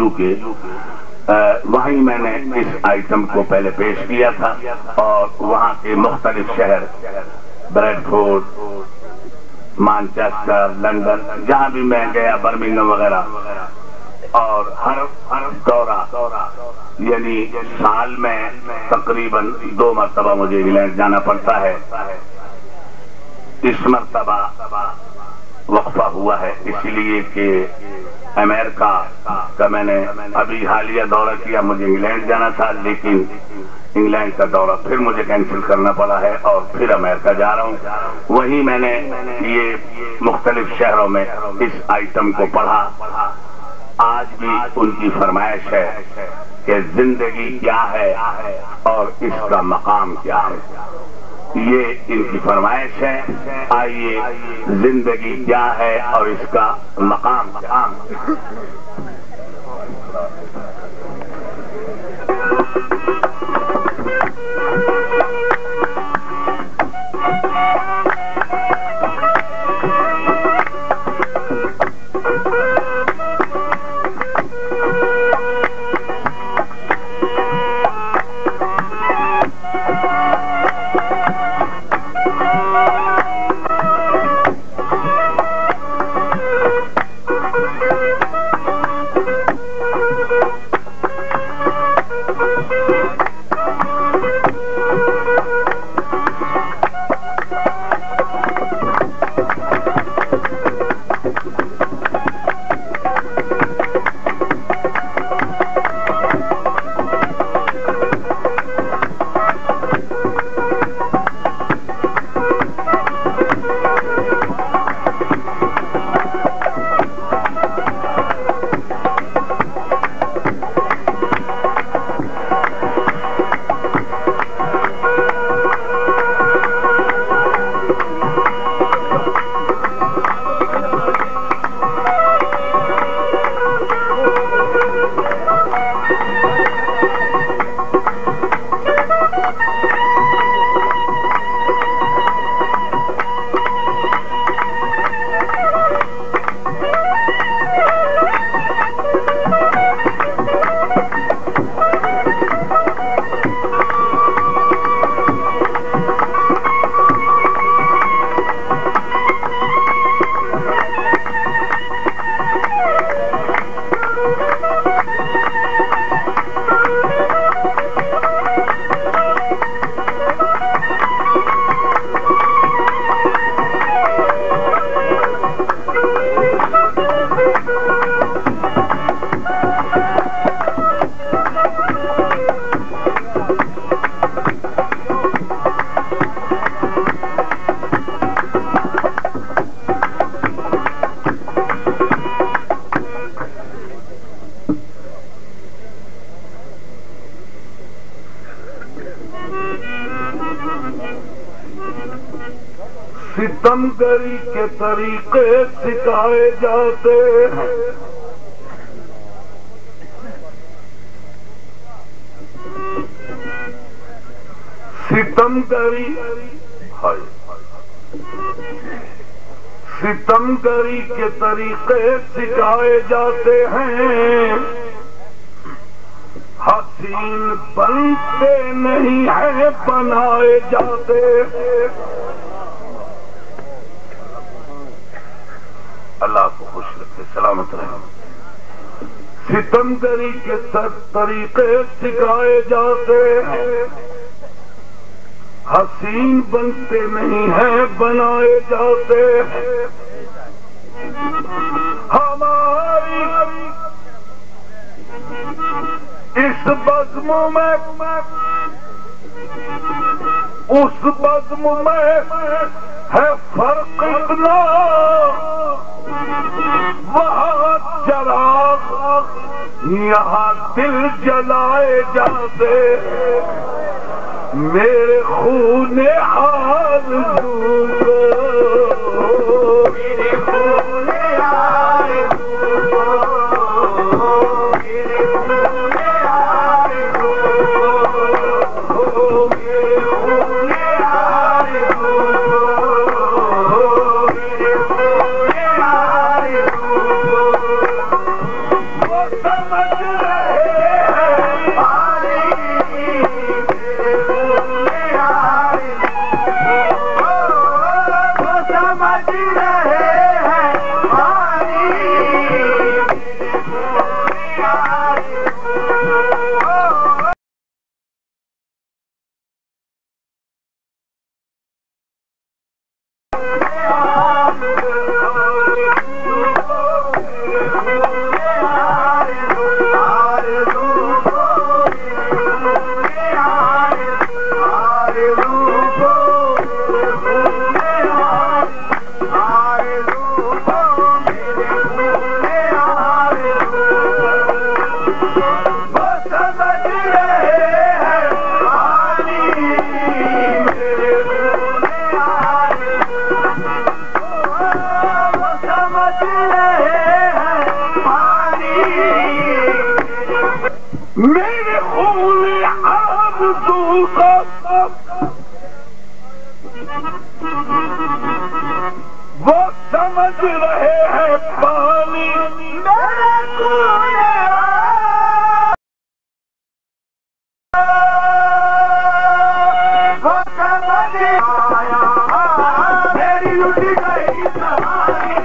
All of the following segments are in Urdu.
UK وہیں میں نے اس آئٹم کو پہلے پیش کیا تھا اور وہاں کے مختلف شہر بریڈ فورڈ مانچسٹر لندن جہاں بھی میں گیا برمنگھم وغیرہ اور ہر دورہ یعنی سال میں تقریباً 2 مرتبہ مجھے انگلینڈ جانا پڑتا ہے. اس مرتبہ وقفہ ہوا ہے اس لیے کہ امریکہ کا میں نے ابھی حالیہ دورہ کیا. مجھے انگلینڈ جانا تھا لیکن انگلینڈ کا دورہ پھر مجھے کینسل کرنا پڑا ہے اور پھر امریکہ جا رہا ہوں. وہیں میں نے یہ مختلف شہروں میں اس آئٹم کو پڑھا. آج بھی ان کی فرمائش ہے کہ زندگی کیا ہے اور اس کا مقام کیا ہے. یہ ان کی فرمائش ہے. آئیے زندگی کیا ہے اور اس کا مقام کیا ہے. ستمگری کے طریقے سکھائے جاتے ہیں. ستمگری کے طریقے سکھائے جاتے ہیں. حسین بنتے نہیں ہیں بنائے جاتے ہیں. اللہ کو خوش رکھے سلامت رہے. ستمگری کے طریقے سکھائے جاتے ہیں. حسین بنتے نہیں ہیں بنائے جاتے ہیں. ہماری اس بزم میں اس بزم میں ہے فرق اتنا. وہاں چراغ یہاں دل جلائے جاتے. میرے خون آرزو کو میرے خون آرزو کو میرے خون آرزو کو میرے خون آرزو کو میرے خون آرزو میرے خون آرزو کا وہ سمجھ رہے ہیں پانی میرے خون وہ سمجھ میری لٹ گئی سواری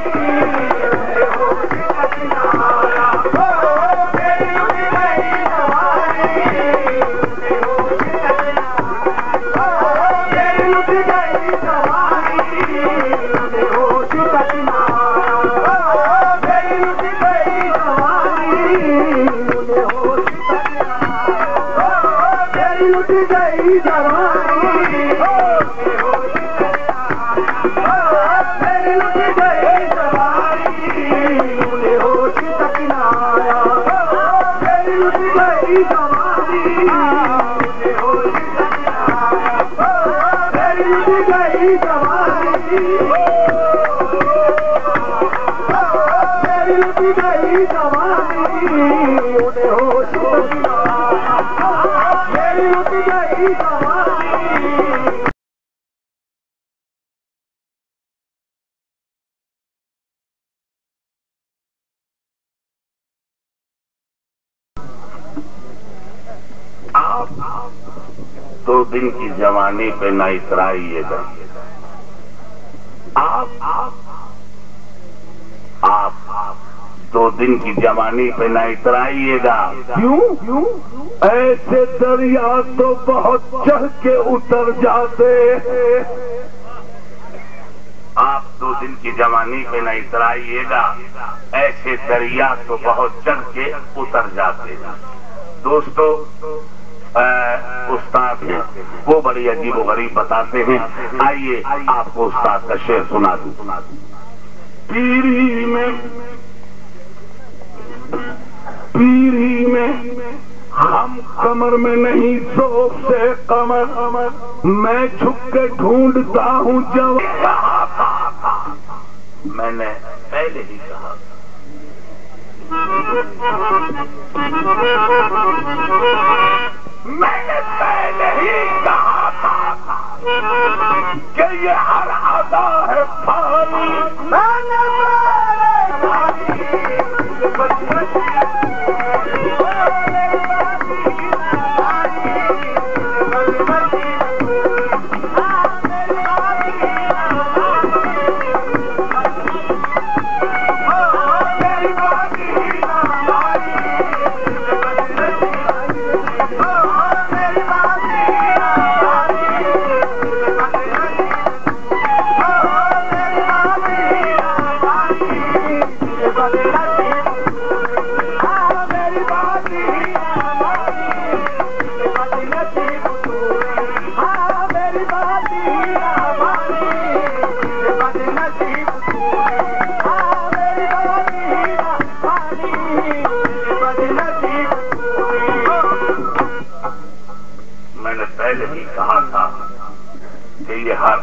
دو دن کی جوانی پہ نہ اترائیے گا آپ دو دن کی جوانی پہ نہ اترائیے گا کیوں ایسے دریا تو بہت چڑھ کے اتر جاتے آپ دو دن کی جوانی پہ نہ اترائیے گا ایسے دریا تو بہت چڑھ کے اتر جاتے دوستو استاد ہیں وہ بڑی عجیب و غریب بتاتے ہیں آئیے آپ کو استاد کا شعر سنا دوں پیری میں ہم کمر میں نہیں ذوق سے قمر میں چھپ کے ڈھونڈتا ہوں میں نے پہلے ہی کہا میں نے پہلے ہی کہا تھا کہ یہ ہر ادا ہے پانی میں نے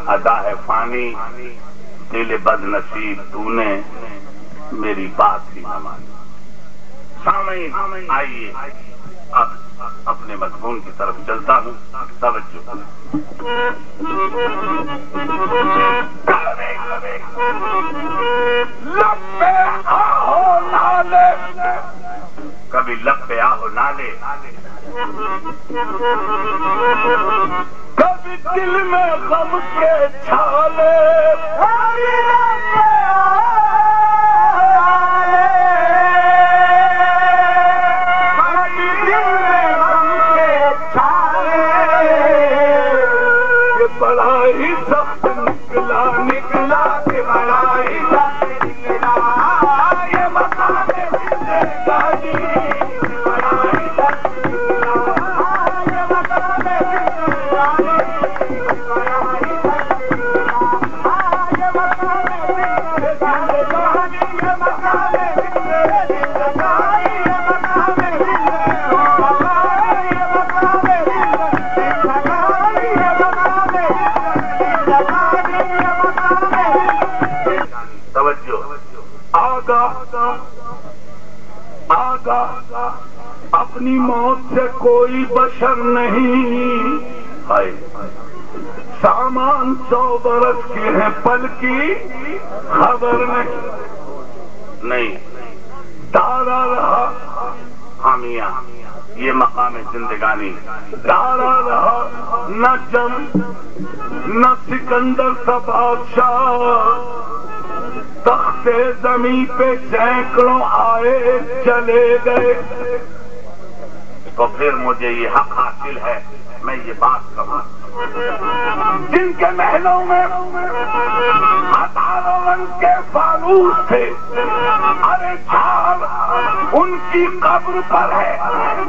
ادا ہے فانی دل بد نصیب تو نے میری بات ہی نہ مانی سامعین آئیے اب اپنے مضمون کی طرف چلتا ہوں توجہ لب پہ آہو نالے کبھی لب پہ آہو نالے کبھی دل میں غم کے چھالے اپنی موت سے کوئی بشر نہیں، سامان 100 برس کے ہیں، پل کی خبر نہیں، دارا رہا حامیہ، یہ مقام زندگانی، دارا رہا نہ جنگ نہ سکندر سا بادشاہ، تخت زمین پہ سینکڑوں آئے چلے گئے، تو پھر مجھے یہ حق حاصل ہے میں یہ بات کہوں، جن کے محلوں میں ہزاروں رنگ کے فانوس تھے، ارے چھال ان کی قبر پر ہے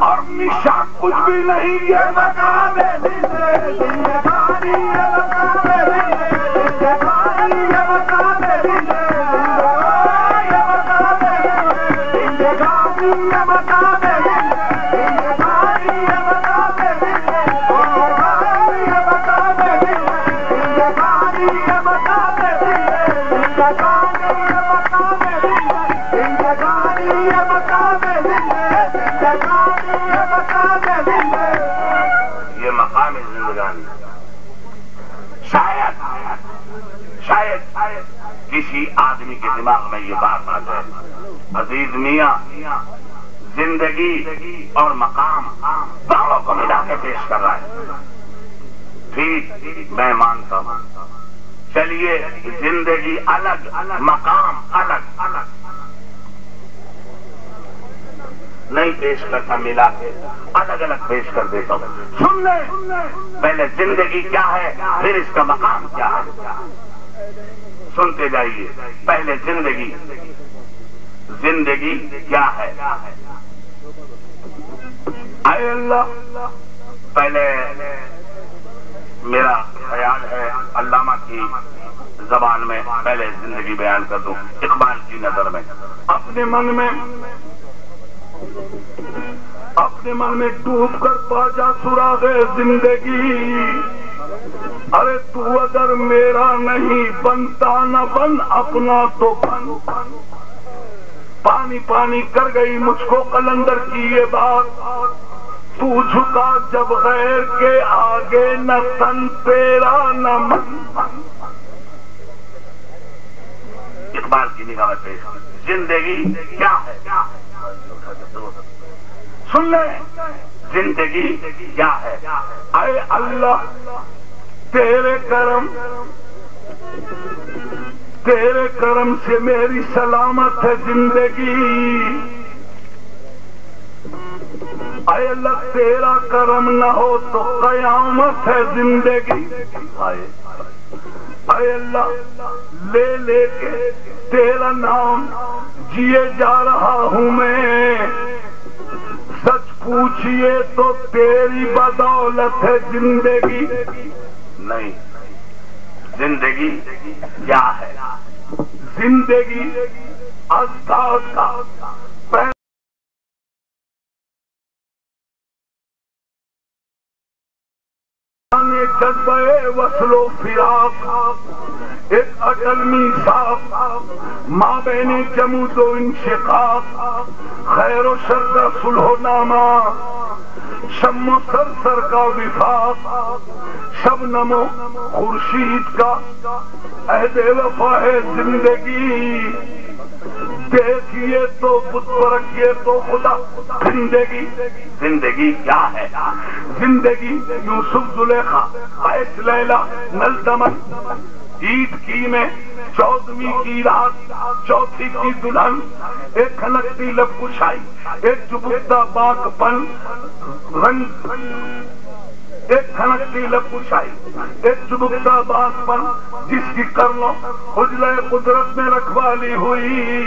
اور نشان کچھ بھی نہیں، یہ مقام زندگانی، یہ مقام زندگانی، یہ مقام زندگانی، یہ مقام زندگانی، یہ مقام یہ مقام زندگانی۔ شاید کسی آدمی کے دماغ میں یہ بات آ جائے، عزیز میاں زندگی اور مقام دونوں کو ملا کے پیش کر رہا ہے، ٹھیک میں مانتا ہوں، چلیے زندگی الگ مقام الگ نہیں پیش کرتا، ملا کے الگ الگ پیش کر دیتا ہوں۔ سن لیں پہلے زندگی کیا ہے پھر اس کا مقام کیا ہے، سنتے جائیے۔ پہلے زندگی کیا ہے؟ اے اللہ، پہلے میرا خیال ہے علامہ کی زبان میں پہلے زندگی بیان کر دوں، اقبال کی نظر میں اپنے من میں ڈوب کر پا جا سراغ زندگی، ارے تو اگر میرا نہیں بنتا نہ بن، اپنا تو بن۔ پانی پانی کر گئی مجھ کو قلندر کی یہ بات، تو جھکا جب غیر کے آگے، نہ تن تیرا نہ من۔ اقبال کی نگاہ میں پیش زندگی کیا ہے؟ سن لیں زندگی کیا ہے؟ اے اللہ تیرے کرم سے میری سلامت ہے زندگی، اے اللہ تیرا کرم نہ ہو تو قیامت ہے زندگی، اے اللہ لے لے کے تیرا نام جیے جا رہا ہوں میں، سچ پوچھئے تو تیری بدولت ہے زندگی۔ نہیں، زندگی کیا ہے؟ زندگی استاد کا جذبہ وصل و فراق، ایک اٹل میثاق ماں بین جمود و انشقاق، خیر و شر کا صلح و نامہ، شم و سر کا وفاق، شبنم و خورشید کا عہد وفا ہے زندگی، دیکھیے تو بت پرکھیے تو خدا زندگی کیا ہے؟ زندگی یوسف زلیخا قیس لیلا نلدمن، عید کی میں 14ویں کی رات 4تھی کی دلہن، ایک کھنکتی لب کشائی، ایک چبکتا باغ پن رنگ، ایک کھنکتی لب کشائی، ایک چبکتا باغ پن، جس کی کرنوں حجلہ قدرت میں رکھوالی ہوئی،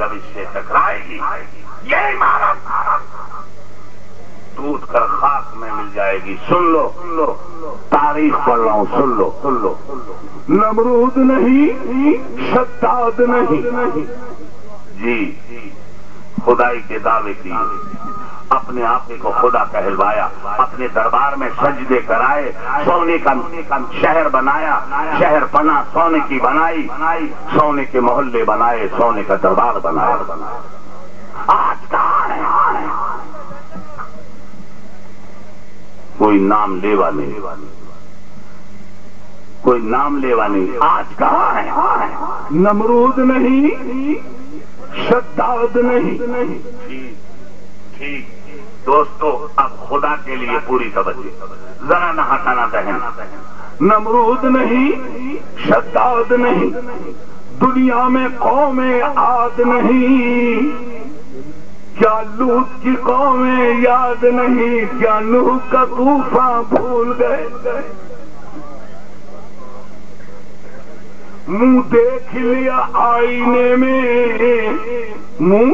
جب اس سے ٹکرائے گی یہ عمارت ٹوٹ کر خاک میں مل جائے گی. سن لو تاریخ پڑھ رہا ہوں, سن لو. نمرود نہیں, شداد نہیں. جی خدائی کے دعوے کی, اپنے آپ کو خدا کہلوایا, اپنے دربار میں سجدے کرائے, سونے کا شہر بنایا, شہر بنا سونے کی بنائی, سونے کے محلے بنائے, سونے کا دربار بنایا. آج کہاں ہے؟ کوئی نام لیوا نہیں, کوئی نام لیوا نہیں. آج کہاں ہے؟ نمرود نہیں, شداد نہیں. ٹھیک دوستو, اب خدا کے لیے پوری توجہ, ذرا نہ ہٹانا ذہن. نمرود نہیں, شداد نہیں. دنیا میں قوم عاد نہیں, کیا لوط کی قومیں یاد نہیں, کیا نوح کا طوفان بھول گئے. منہ دیکھ لیا آئینے میں, منہ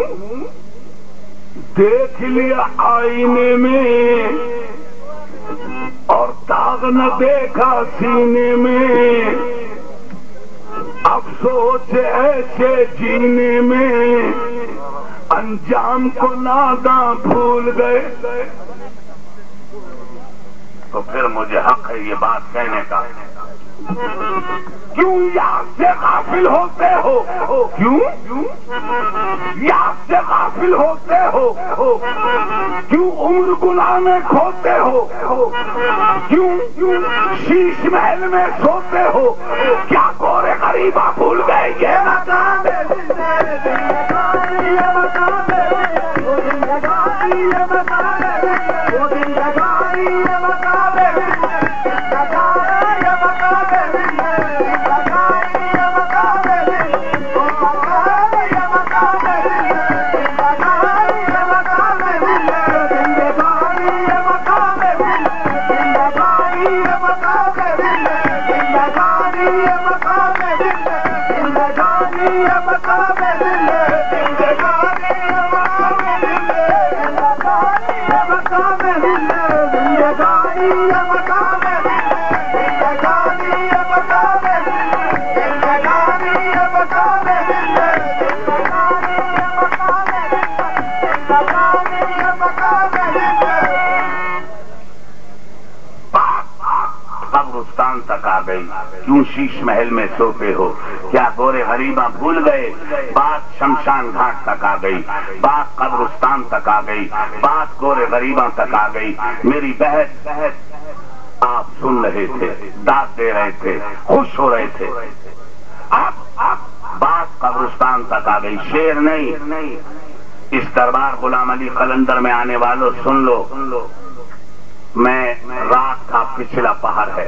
دیکھ لیا آئینے میں, اور داغ نہ دیکھا سینے میں. اب سوچ ایسے جینے میں, انجام کو ناداں بھول گئے. تو پھر مجھے حق ہے یہ بات کہنے کا. کیوں یاد سے غافل ہوتے ہو, کیوں یاد سے غافل ہوتے ہو, کیوں عمر گناہ میں کھوتے ہو, کیوں شیش محل میں سوتے ہو, کیا گورے غریبہ بھول گئے. یہ قبرستان تک آ گئی. کیوں شیش محل میں سوتے ہو, کیا گورے غریباں بھول گئے. بات شمشان گھاٹ تک آ گئی, بات قبرستان تک آ گئی, بات گورے غریباں تک آ گئی. میری بہن آپ سن رہے تھے, داد دے رہے تھے, خوش ہو رہے تھے. اب بات قبرستان تک آ گئی. شیر نہیں, اس دربار غلام علی قلندر میں آنے والوں سن لو. میں رات کا پچھلا پہر ہے,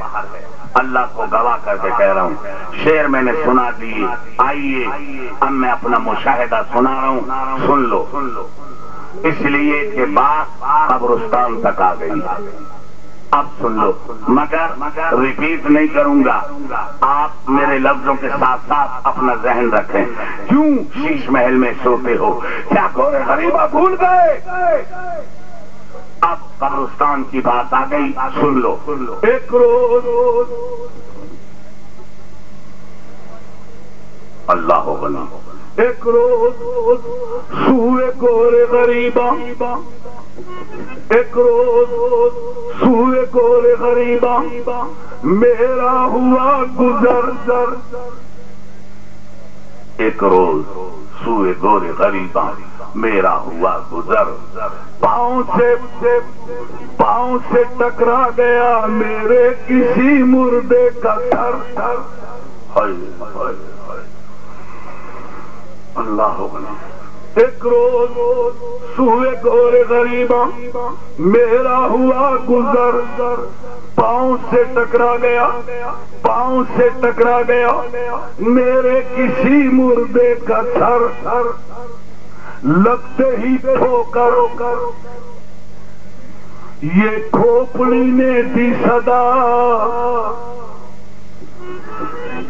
اللہ کو گواہ کر کے کہہ رہا ہوں. شعر میں نے سنا دیے, آئیے اب میں اپنا مشاہدہ سنا رہا ہوں, سن لو. اس لیے کہ بات قبرستان تک آ گئی. اب سن لو, مگر ریپیٹ نہیں کروں گا, آپ میرے لفظوں کے ساتھ ساتھ اپنا ذہن رکھیں. کیوں شیش محل میں سوتے ہو, کیا گورے غریبہ بھول گئے. اب قبرستان کی بات آ گئی, سن لو. ایک روز اللہ ہو بنا, ایک روز سوئے گورے غریباں, ایک روز سوئے گورے غریباں, میرا ہوا گزر. ایک روز سوئے گورے غریباں, میرا ہوا گزر. پاؤں سے ٹکرا گیا میرے کسی مردے کا سر. اللہ ہو بنا. ایک روز سوئے گورے غریباں, میرا ہوا گزر. پاؤں سے ٹکرا گیا میرے کسی مردے کا سر. لگتے ہی ٹھوکر یہ کھوپڑی نے دی صدا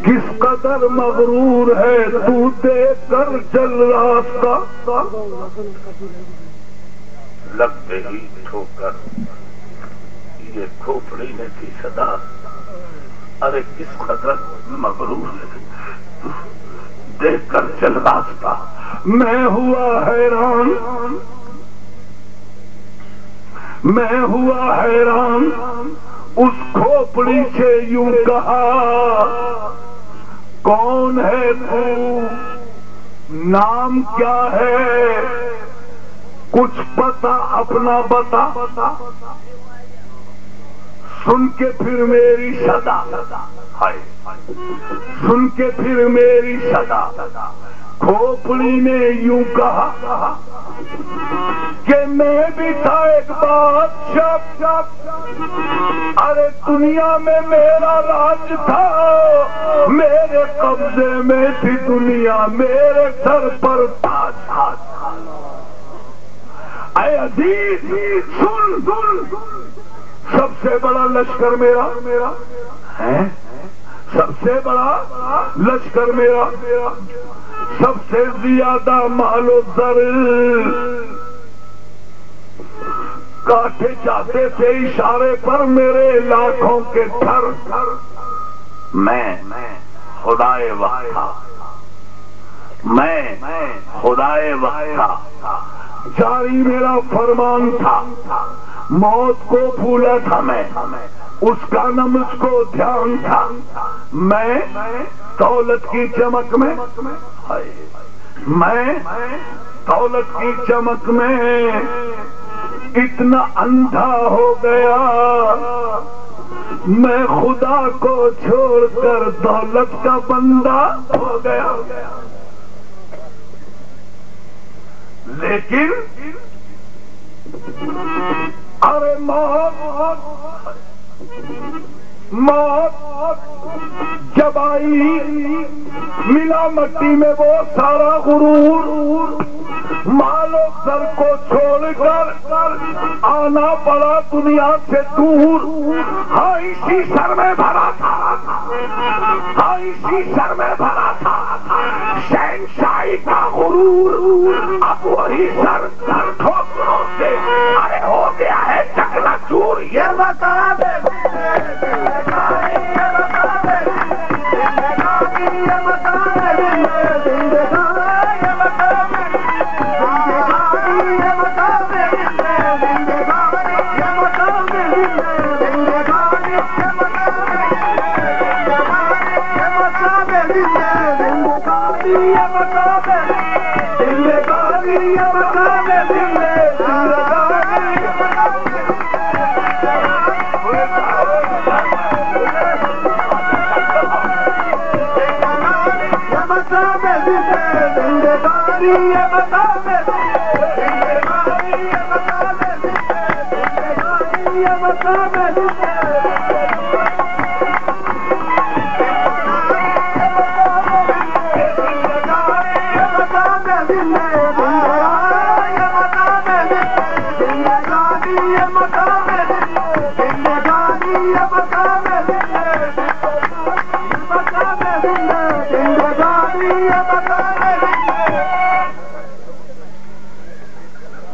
کس قدر مغرور ہے تو دیکھ کر چل راستہ، لگتے ہی ٹھوکر یہ کھوپڑی نے کی صدا، ارے کس قدر مغرور ہے دیکھ کر چل راستہ۔ میں ہوا حیران، میں ہوا حیران، اس کھوپڑی سے یوں کہا کون ہے تو، نام کیا ہے، کچھ پتا اپنا بتا، سن کے پھر میری صدا، سن کے پھر میری صدا، کھوپڑی نے یوں کہا کہ میں بھی تھا ایک بادشاہ، ارے دنیا میں میرا راج تھا، میرے قبضے میں تھی دنیا، میرے سر پر تاج۔ اے عزیز سن، سب سے بڑا لشکر میرا ہے، سب سے بڑا لشکر میرا، سب سے زیادہ مال و زر، کاٹے جاتے تھے اشارے پر میرے لاکھوں کے تھر، میں خدائے وقت تھا، میں خدائے وقت تھا، جاری میرا فرمان تھا، موت کو بھولا تھا میں، اس کا نہ مجھ کو دھیان تھا، میں دولت کی چمک میں، میں دولت کی چمک میں اتنا اندھا ہو گیا، میں خدا کو چھوڑ کر دولت کا بندہ ہو گیا۔ لیکن ارے موت جب آئی، ملا مٹی میں وہ سارا غرور، مال و زر کو چھوڑ کر آنا پڑا دنیا سے دور، ہاں اسی سر میں بھرا تھا، ہاں اسی سر میں بھرا تھا شہنشاہی کا غرور، اب وہی سر ٹھوکروں سے ارے ہو گیا ہے چکنا چور۔ یہ بتا دے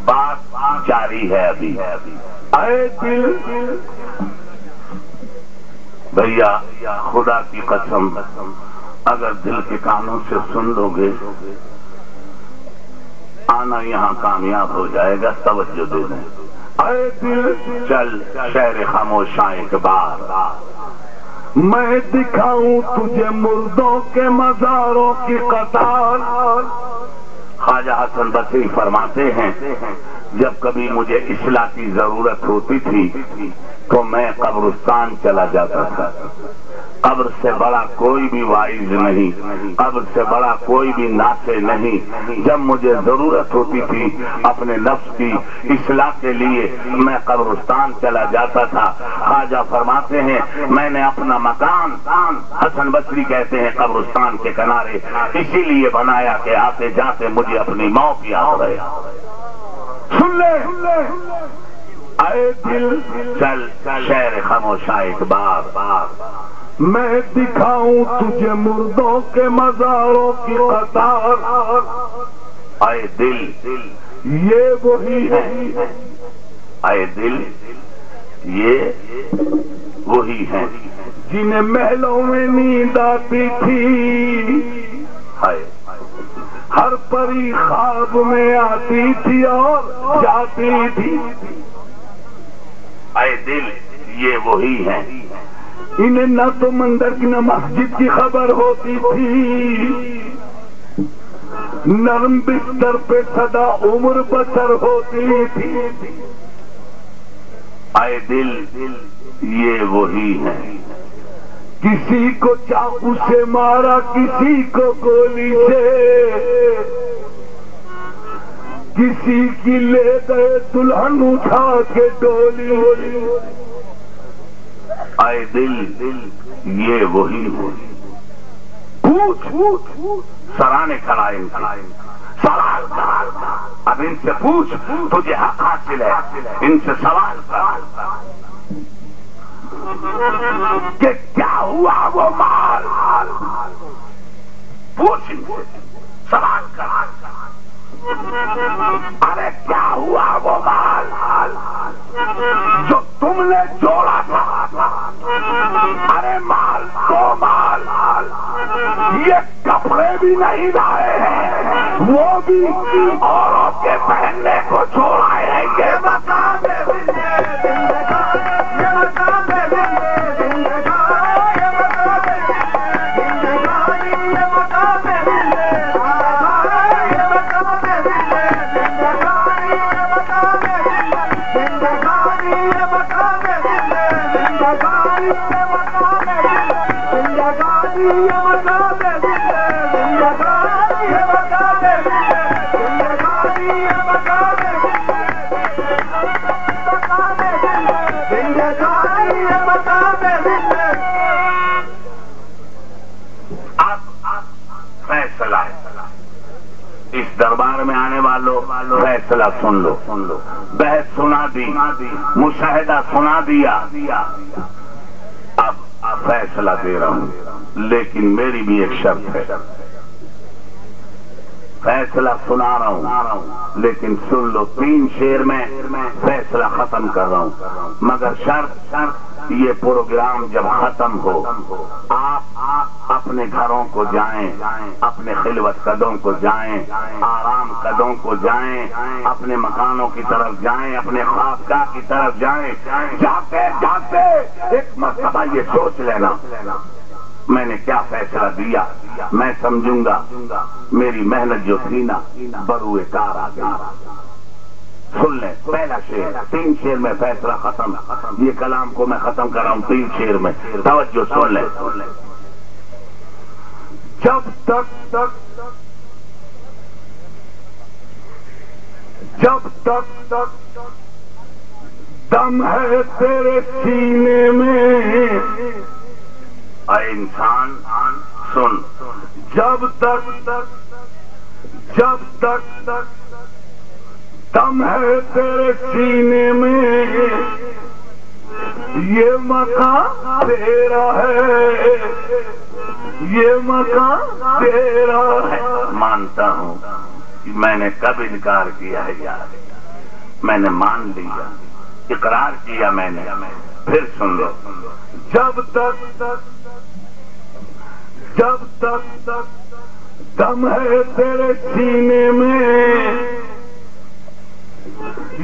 بات جاری ہے ابھی۔ اے دل بھیا خدا کی قسم، اگر دل کے کانوں سے سن لو گے آنا یہاں کامیاب ہو جائے گا، توجہ دے دیں۔ اے دل چل شہر خاموشاں ایک بار، میں دکھاؤں تجھے مردوں کے مزاروں کی قطار۔ خواجہ حسن بصری فرماتے ہیں جب کبھی مجھے اصلاح کی ضرورت ہوتی تھی تو میں قبرستان چلا جاتا تھا۔ قبر سے بڑا کوئی بھی واعظ نہیں، قبر سے بڑا کوئی بھی ناصح نہیں۔ جب مجھے ضرورت ہوتی تھی اپنے نفس کی اصلاح کے لیے میں قبرستان چلا جاتا تھا۔ خواجہ فرماتے ہیں میں نے اپنا مکان، حسن بصری کہتے ہیں، قبرستان کے کنارے اسی لیے بنایا کہ آتے جاتے مجھے اپنی موت یاد رہے۔ سن لے اے دل چل شہر خاموشاں ایک بار، میں دکھاؤں تجھے مردوں کے مزاروں کی قطار. اے دل یہ وہی ہے، اے دل یہ وہی ہیں جنہیں محلوں میں نیند آتی تھی، ہائے ہر پری خواب میں آتی تھی اور جاتی تھی. اے دل یہ وہی ہیں انہیں نہ تو مندر کی نہ مسجد کی خبر ہوتی تھی، نرم بستر پہ سدا عمر بسر ہوتی تھی. اے دل یہ وہی ہیں کسی کو چاقو سے مارا، کسی کو گولی سے، کسی کی لے گئے دلہن اٹھا کے ڈولی. اے دل یہ وہی ہیں پوچھ سرانے کھڑا ان کی سوال کر، اب ان سے پوچھ تجھے حق حاصل ہے، ان سے سوال کر کہ کیا ہوا وہ مال. پوچھ ان سے سوال کر، ارے کیا ہوا وہ مال جو تم نے جوڑا تھا. ارے مال تو مال، یہ کپڑے بھی نہیں لائے ہیں، وہ بھی اوروں کے پہننے کو چھوڑائے ہیں. یہ مقام فیصلہ اس دربار میں آنے والوں فیصلہ سن لو. بحث سنا دی، مشاہدہ سنا دیا، اب فیصلہ دے رہا ہوں، لیکن میری بھی ایک شرط ہے. فیصلہ سنا رہا ہوں لیکن سن لو، 3 شعر میں فیصلہ ختم کر رہا ہوں، مگر شرط یہ پروگرام جب ختم ہو آپ اپنے گھروں کو جائیں، اپنے خلوت قدوں کو جائیں، آرام قدوں کو جائیں، اپنے مکانوں کی طرف جائیں، اپنے خوابگاہ کی طرف جائیں. جاتے جاتے ایک مرتبہ یہ سوچ لینا میں نے کیا فیصلہ دیا. میں سمجھوں گا میری محنت جو تھی نا بروئے کار آ گئی. سن لیں پہلا شعر، 3 شعر میں فیصلہ ختم. یہ کلام کو میں ختم کر رہا ہوں 3 شعر میں، توجہ سن لیں. جب تک دم ہے تیرے سینے میں، اے انسان سن، جب تک دم ہے تیرے سینے میں، یہ مکان تیرا ہے، یہ مکان تیرا ہے. مانتا ہوں میں نے کب انکار کیا ہے یار، میں نے مان لیا، اقرار کیا میں نے. پھر سن لو، جب تک دم ہے تیرے سینے میں،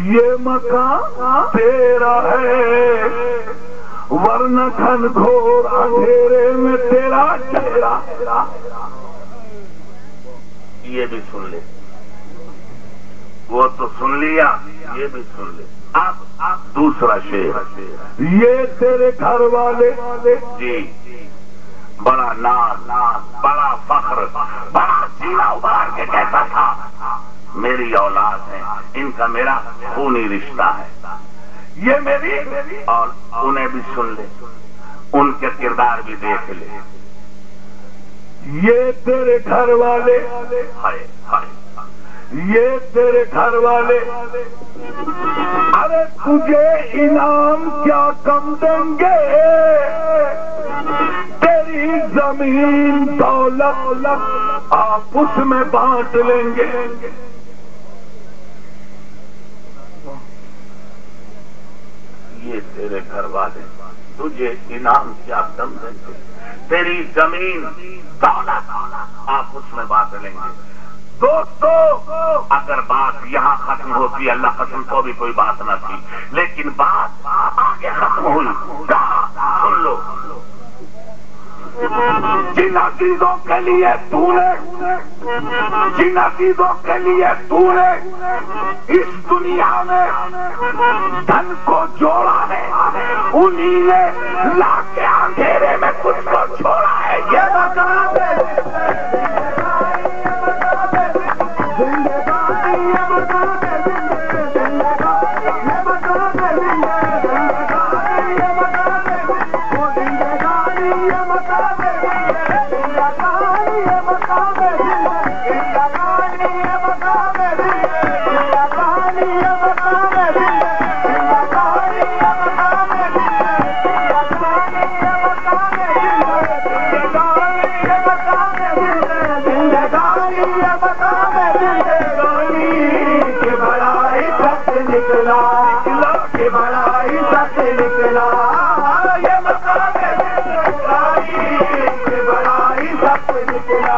یہ مکان تیرا ہے، ورنہ گھن گھور اندھیرے میں تیرا چہرہ. یہ بھی سن لے، وہ تو سن لیا، یہ بھی سن لے. اب دوسرا شعر، یہ تیرے گھر والے جی بڑا ناز، بڑا فخر، بڑا سینہ ابھار کے کہتا تھا میری اولاد ہے، ان کا میرا خونی رشتہ ہے، یہ میری. اور انہیں بھی سن لے، ان کے کردار بھی دیکھ لے. یہ تیرے گھر والے، ہائے ہائے، یہ تیرے گھر والے، ارے تجھے انعام کیا کم دیں گے، تیری زمین دولت آپس میں بانٹ لیں گے. یہ تیرے گھر والے تجھے انعام کیا سمجھیں گے؟ تیری زمین دولت آپس میں بانٹ لیں گے. دوستو اگر بات یہاں ختم ہوتی اللہ قسم تو بھی کوئی بات نہ تھی، لیکن بات آگے ختم ہوئی. کہا سن لو، جن عزیزوں کے لیے تو نے اس دنیا میں دھن کو جوڑا ہے، انہی نے لا کے اندھیرے میں کچھ کو چھوڑا ہے. یہ بتا دے نکلا